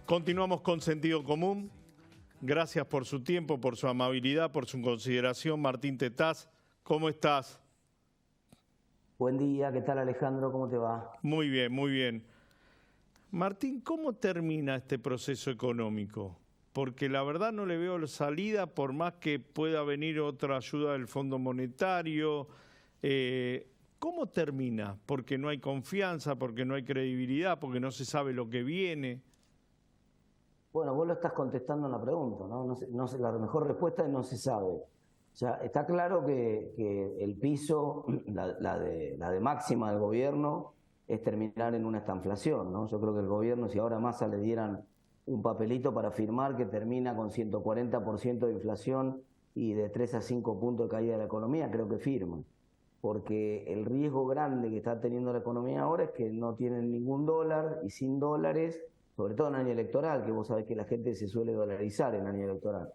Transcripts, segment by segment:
Continuamos con Sentido Común. Gracias por su tiempo, por su amabilidad, por su consideración. Martín Tetaz, ¿cómo estás? Buen día, ¿qué tal Alejandro? ¿Cómo te va? Muy bien, muy bien. Martín, ¿cómo termina este proceso económico? Porque la verdad no le veo salida, por más que pueda venir otra ayuda del Fondo Monetario. ¿Cómo termina? Porque no hay confianza, porque no hay credibilidad, porque no se sabe lo que viene. Bueno, vos lo estás contestando en la pregunta, ¿no? La mejor respuesta es no se sabe. O sea, está claro que el piso, la de máxima del gobierno, es terminar en una estanflación, ¿no? Yo creo que el gobierno, si ahora a Massa le dieran un papelito para firmar que termina con 140% de inflación y de 3 a 5 puntos de caída de la economía, creo que firma. Porque el riesgo grande que está teniendo la economía ahora es que no tienen ningún dólar y sin dólares, sobre todo en año electoral, que vos sabés que la gente se suele dolarizar en año electoral.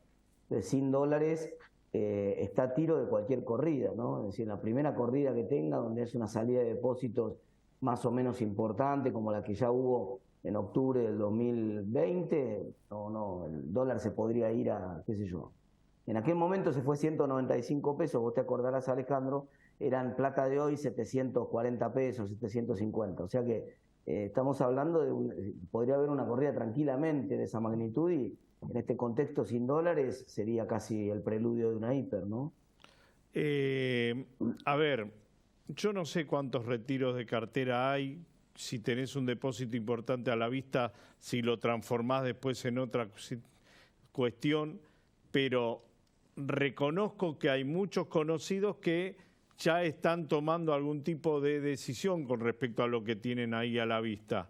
Entonces, sin dólares está a tiro de cualquier corrida, ¿no? Es decir, la primera corrida que tenga, donde haya una salida de depósitos más o menos importante, como la que ya hubo en octubre del 2020, el dólar se podría ir a, qué sé yo. En aquel momento se fue 195 pesos, vos te acordarás, Alejandro, eran plata de hoy 740 pesos, 750. O sea que estamos hablando podría haber una corrida tranquilamente de esa magnitud y en este contexto sin dólares sería casi el preludio de una hiper, ¿no? A ver, yo no sé cuántos retiros de cartera hay, si tenés un depósito importante a la vista, si lo transformás después en otra cuestión, pero reconozco que hay muchos conocidos que ya están tomando algún tipo de decisión con respecto a lo que tienen ahí a la vista.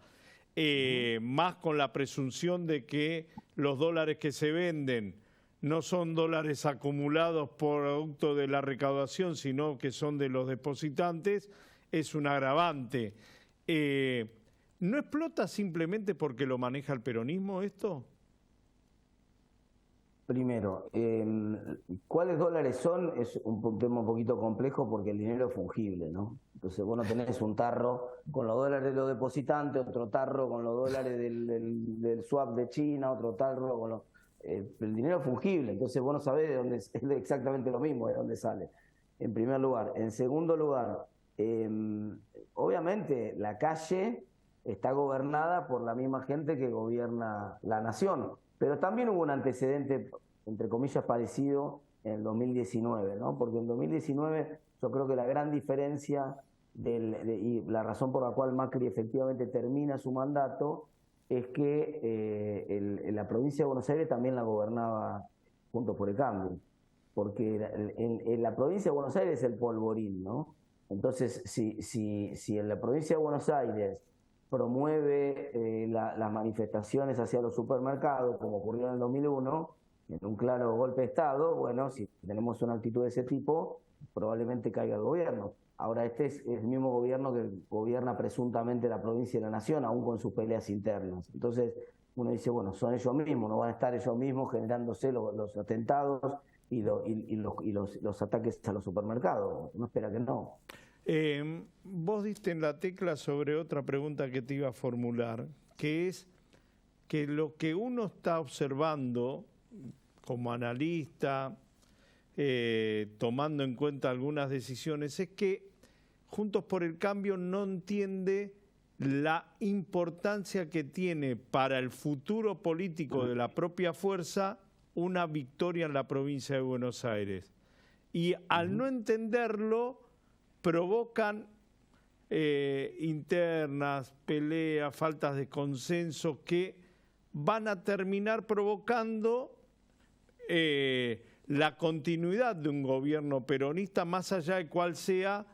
Más con la presunción de que los dólares que se venden no son dólares acumulados producto de la recaudación, sino que son de los depositantes, es un agravante. ¿No explota simplemente porque lo maneja el peronismo esto? Primero, ¿cuáles dólares son? Es un tema un poquito complejo porque el dinero es fungible, ¿no? Entonces vos no tenés un tarro con los dólares de los depositantes, otro tarro con los dólares del swap de China, otro tarro con los... el dinero es fungible, entonces vos no sabés de dónde es exactamente lo mismo, de dónde sale, en primer lugar. En segundo lugar, obviamente la calle está gobernada por la misma gente que gobierna la nación. Pero también hubo un antecedente, entre comillas, parecido en el 2019, ¿no? Porque en 2019 yo creo que la gran diferencia y la razón por la cual Macri efectivamente termina su mandato es que en la provincia de Buenos Aires también la gobernaba Juntos por el Cambio. Porque en la provincia de Buenos Aires es el polvorín, ¿no? Entonces, si en la provincia de Buenos Aires promueve las manifestaciones hacia los supermercados, como ocurrió en el 2001, en un claro golpe de Estado, bueno, si tenemos una actitud de ese tipo, probablemente caiga el gobierno. Ahora, este es el mismo gobierno que gobierna presuntamente la provincia y la nación, aún con sus peleas internas. Entonces, uno dice, bueno, son ellos mismos, no van a estar ellos mismos generándose los atentados y los ataques a los supermercados. Uno espera que no. Vos diste en la tecla sobre otra pregunta que te iba a formular, que es que lo que uno está observando como analista, tomando en cuenta algunas decisiones, es que Juntos por el Cambio no entiende la importancia que tiene para el futuro político de la propia fuerza una victoria en la provincia de Buenos Aires. Y al no entenderlo, provocan internas, peleas, faltas de consenso que van a terminar provocando la continuidad de un gobierno peronista, más allá de cuál sea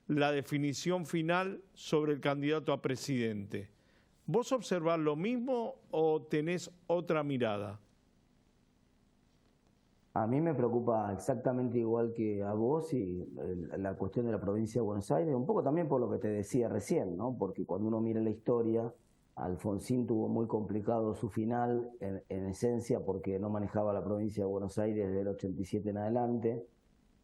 la definición final sobre el candidato a presidente. ¿Vos observás lo mismo o tenés otra mirada? A mí me preocupa exactamente igual que a vos y la cuestión de la provincia de Buenos Aires, un poco también por lo que te decía recién, ¿no? Porque cuando uno mira la historia, Alfonsín tuvo muy complicado su final, en esencia, porque no manejaba la provincia de Buenos Aires desde el 87 en adelante.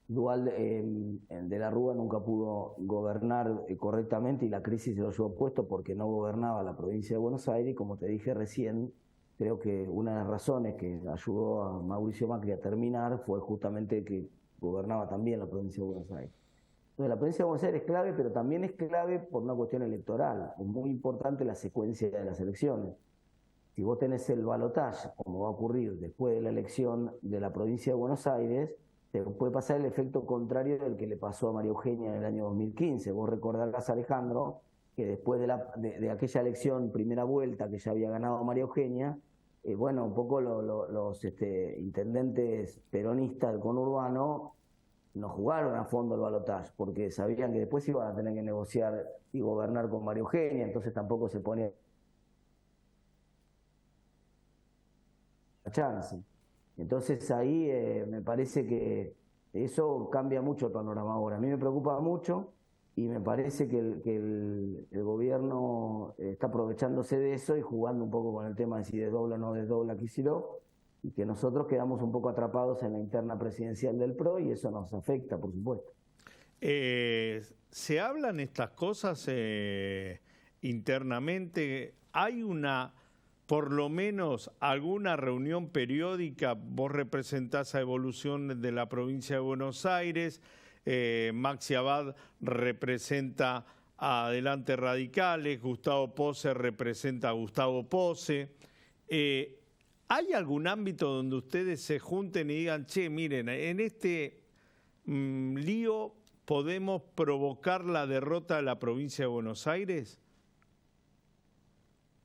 Dualde de la Rúa nunca pudo gobernar correctamente y la crisis se lo llevó puesto porque no gobernaba la provincia de Buenos Aires y como te dije recién, creo que una de las razones que ayudó a Mauricio Macri a terminar fue justamente que gobernaba también la provincia de Buenos Aires. Entonces la provincia de Buenos Aires es clave, pero también es clave por una cuestión electoral. Es muy importante la secuencia de las elecciones. Si vos tenés el balotaje, como va a ocurrir después de la elección de la provincia de Buenos Aires, te puede pasar el efecto contrario del que le pasó a María Eugenia en el año 2015. Vos recordarás, Alejandro, que después de aquella elección, primera vuelta, que ya había ganado María Eugenia, bueno, un poco los intendentes peronistas del conurbano no jugaron a fondo el balotaje, porque sabían que después iban a tener que negociar y gobernar con María Eugenia, entonces tampoco se ponía la chance. Entonces ahí me parece que eso cambia mucho el panorama ahora. A mí me preocupa mucho y me parece que el gobierno está aprovechándose de eso y jugando un poco con el tema de si desdobla o no desdobla Kicillof, y que nosotros quedamos un poco atrapados en la interna presidencial del PRO y eso nos afecta, por supuesto. ¿Se hablan estas cosas internamente? ¿Hay por lo menos alguna reunión periódica? Vos representás a Evolución de la provincia de Buenos Aires, Maxi Abad representa a Adelante Radicales, Gustavo Pose representa a Gustavo Pose. ¿Hay algún ámbito donde ustedes se junten y digan, che, miren, en este lío podemos provocar la derrota de la provincia de Buenos Aires?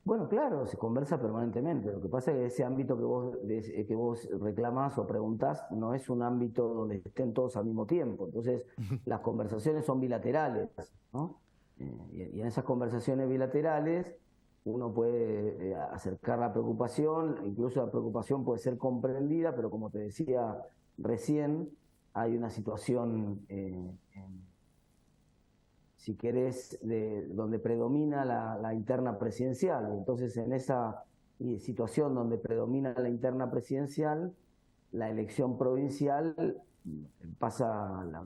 Bueno, claro, se conversa permanentemente. Lo que pasa es que ese ámbito que vos reclamás o preguntás no es un ámbito donde estén todos al mismo tiempo. Entonces, las conversaciones son bilaterales, ¿no? Y en esas conversaciones bilaterales uno puede acercar la preocupación, incluso la preocupación puede ser comprendida, pero como te decía recién, hay una situación, si querés, donde predomina la interna presidencial. Entonces, en esa situación donde predomina la interna presidencial, la elección provincial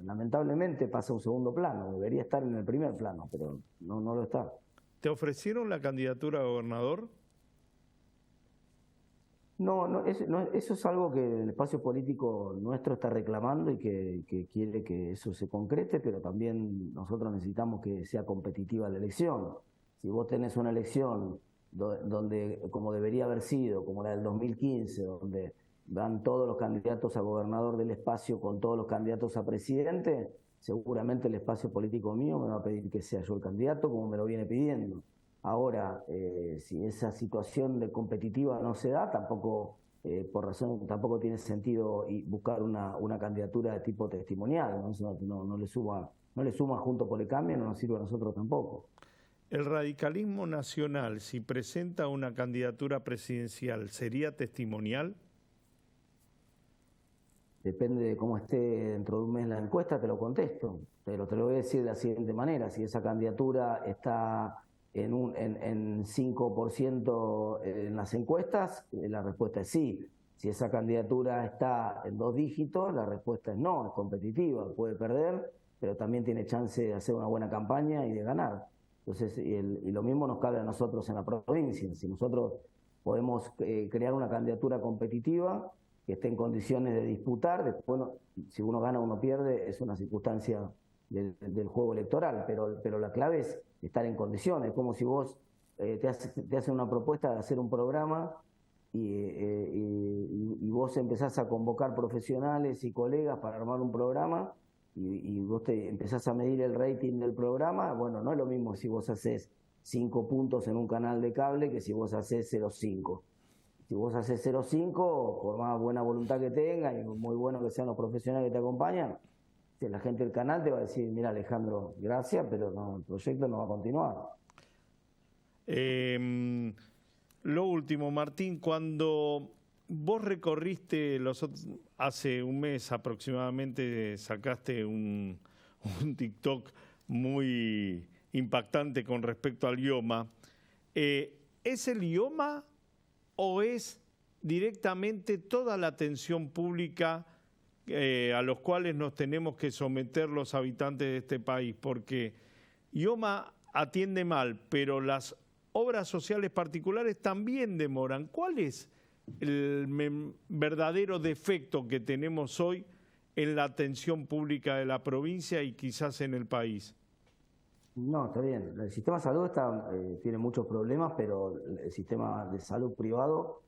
lamentablemente pasa a un segundo plano. Debería estar en el primer plano, pero no lo está. ¿Te ofrecieron la candidatura a gobernador? No, eso es algo que el espacio político nuestro está reclamando y que quiere que eso se concrete, pero también nosotros necesitamos que sea competitiva la elección. Si vos tenés una elección donde, como debería haber sido, como la del 2015, donde van todos los candidatos a gobernador del espacio con todos los candidatos a presidente, seguramente el espacio político mío me va a pedir que sea yo el candidato, como me lo viene pidiendo. Ahora, si esa situación de competitiva no se da, tampoco tiene sentido buscar una candidatura de tipo testimonial, ¿no? Eso no le suma junto por el cambio, no nos sirve a nosotros tampoco. ¿El radicalismo nacional, si presenta una candidatura presidencial, sería testimonial? Depende de cómo esté dentro de un mes la encuesta, te lo contesto. Pero te lo voy a decir de la siguiente manera: si esa candidatura está en 5% en las encuestas, la respuesta es sí. Si esa candidatura está en 2 dígitos, la respuesta es no, es competitiva, puede perder, pero también tiene chance de hacer una buena campaña y de ganar. Entonces, y lo mismo nos cabe a nosotros en la provincia. Si nosotros podemos crear una candidatura competitiva que esté en condiciones de disputar, después, bueno, si uno gana o uno pierde, es una circunstancia del juego electoral, pero la clave es estar en condiciones. Como si vos te hacen una propuesta de hacer un programa y vos empezás a convocar profesionales y colegas para armar un programa y vos te empezás a medir el rating del programa. Bueno, no es lo mismo si vos haces 5 puntos en un canal de cable que si vos haces 0,5. Si vos haces 0,5, por más buena voluntad que tengas y muy bueno que sean los profesionales que te acompañan, la gente del canal te va a decir, mira, Alejandro, gracias, pero no, el proyecto no va a continuar. Lo último, Martín, cuando vos recorriste hace un mes aproximadamente, sacaste un TikTok muy impactante con respecto al IOMA. ¿Es el IOMA o es directamente toda la atención pública a los cuales nos tenemos que someter los habitantes de este país, porque IOMA atiende mal, pero las obras sociales particulares también demoran. ¿Cuál es el verdadero defecto que tenemos hoy en la atención pública de la provincia y quizás en el país? No, está bien. El sistema de salud tiene muchos problemas, pero el sistema de salud privado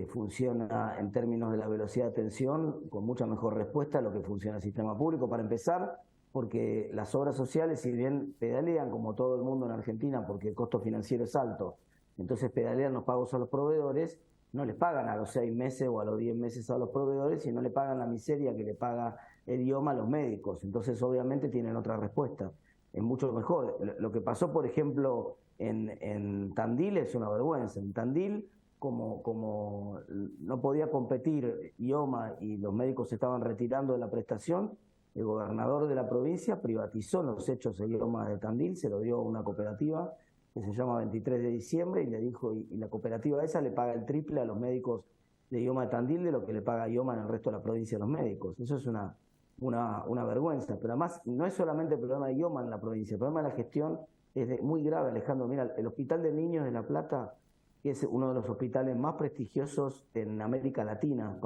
funciona en términos de la velocidad de atención con mucha mejor respuesta a lo que funciona el sistema público. Para empezar, porque las obras sociales, si bien pedalean como todo el mundo en Argentina, porque el costo financiero es alto, entonces pedalean los pagos a los proveedores, no les pagan a los 6 meses o a los 10 meses a los proveedores, sino le pagan la miseria que le paga el IOMA a los médicos. Entonces, obviamente, tienen otra respuesta. Es mucho mejor. Lo que pasó, por ejemplo, en Tandil es una vergüenza. En Tandil, como no podía competir IOMA y los médicos se estaban retirando de la prestación, el gobernador de la provincia privatizó los hechos de IOMA de Tandil, se lo dio a una cooperativa que se llama 23 de diciembre y le dijo, y la cooperativa esa le paga el triple a los médicos de IOMA de Tandil de lo que le paga IOMA en el resto de la provincia a los médicos. Eso es una vergüenza, pero además no es solamente el problema de IOMA en la provincia, el problema de la gestión es muy grave, Alejandro. Mira, el Hospital de Niños de La Plata, que es uno de los hospitales más prestigiosos en América Latina,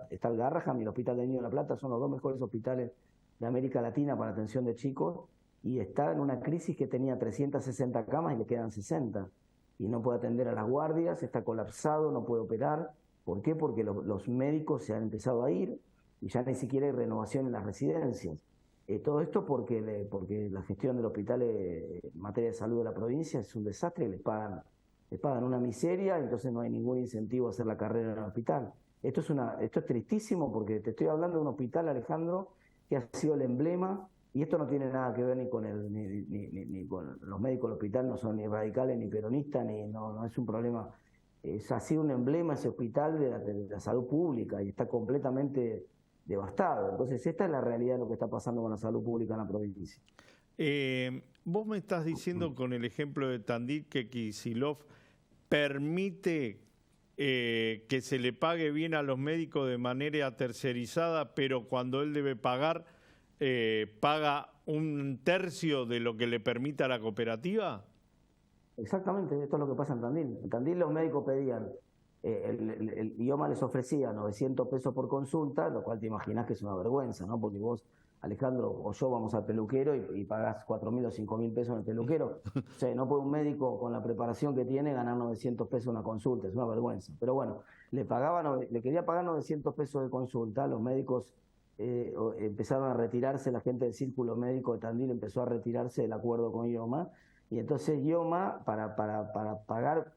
está el Garrahan y el Hospital de Niños de La Plata, son los dos mejores hospitales de América Latina para atención de chicos, y está en una crisis que tenía 360 camas y le quedan 60, y no puede atender a las guardias, está colapsado, no puede operar. ¿Por qué? Porque los médicos se han empezado a ir, y ya ni siquiera hay renovación en las residencias. Todo esto porque la gestión del hospital en materia de salud de la provincia es un desastre, les pagan una miseria, entonces no hay ningún incentivo a hacer la carrera en el hospital. Esto es tristísimo, porque te estoy hablando de un hospital, Alejandro, que ha sido el emblema, y esto no tiene nada que ver ni con los médicos del hospital, no son ni radicales ni peronistas, no es un problema. Ha sido un emblema ese hospital de la salud pública y está completamente devastado. Entonces esta es la realidad de lo que está pasando con la salud pública en la provincia. Vos me estás diciendo con el ejemplo de Tandil que Kicillof permite que se le pague bien a los médicos de manera tercerizada, pero cuando él debe pagar, paga un tercio de lo que le permita a la cooperativa. Exactamente, esto es lo que pasa en Tandil. En Tandil los médicos pedían, el IOMA les ofrecía 900 pesos por consulta, lo cual te imaginás que es una vergüenza, ¿no? Porque vos, Alejandro, o yo vamos al peluquero y pagás 4.000 o 5.000 pesos en el peluquero. O sea, no puede un médico con la preparación que tiene ganar 900 pesos una consulta, es una vergüenza. Pero bueno, le quería pagar 900 pesos de consulta, los médicos empezaron a retirarse, la gente del círculo médico de Tandil empezó a retirarse del acuerdo con IOMA, y entonces IOMA, para pagar,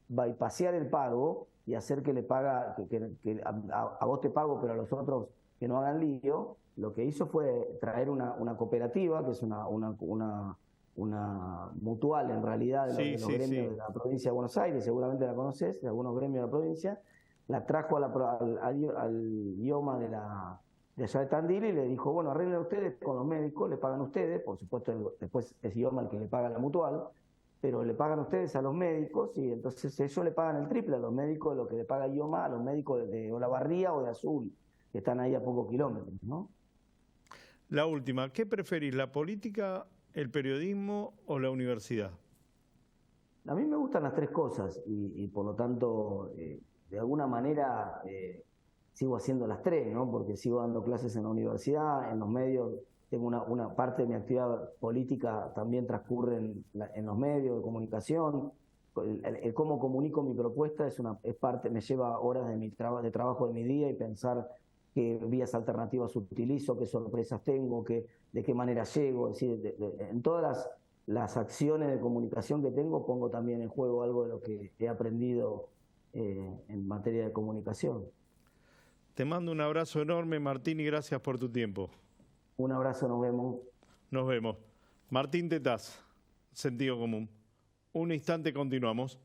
bypassear el pago y hacer que le paga, que a vos te pago, pero a los otros que no hagan lío, lo que hizo fue traer una cooperativa, que es una mutual en realidad de los gremios de la provincia de Buenos Aires, seguramente la conoces, de algunos gremios de la provincia, la trajo al IOMA de allá de Tandil y le dijo, bueno, arreglen ustedes con los médicos, le pagan ustedes, por supuesto después es IOMA el que le paga a la mutual, pero le pagan ustedes a los médicos y entonces ellos le pagan el triple a los médicos de lo que le paga IOMA a los médicos de Olavarría o de Azul, que están ahí a pocos kilómetros, ¿no? La última, ¿qué preferís, la política, el periodismo o la universidad? A mí me gustan las tres cosas y por lo tanto, de alguna manera sigo haciendo las tres, ¿no? Porque sigo dando clases en la universidad, en los medios, tengo una parte de mi actividad política también transcurre en los medios de comunicación. El cómo comunico mi propuesta es parte, me lleva horas de trabajo de mi día y pensar qué vías alternativas utilizo, qué sorpresas tengo, de qué manera llego. Es decir, en todas las acciones de comunicación que tengo pongo también en juego algo de lo que he aprendido en materia de comunicación. Te mando un abrazo enorme, Martín, y gracias por tu tiempo. Un abrazo, nos vemos. Nos vemos. Martín Tetaz, Sentido Común. Un instante, continuamos.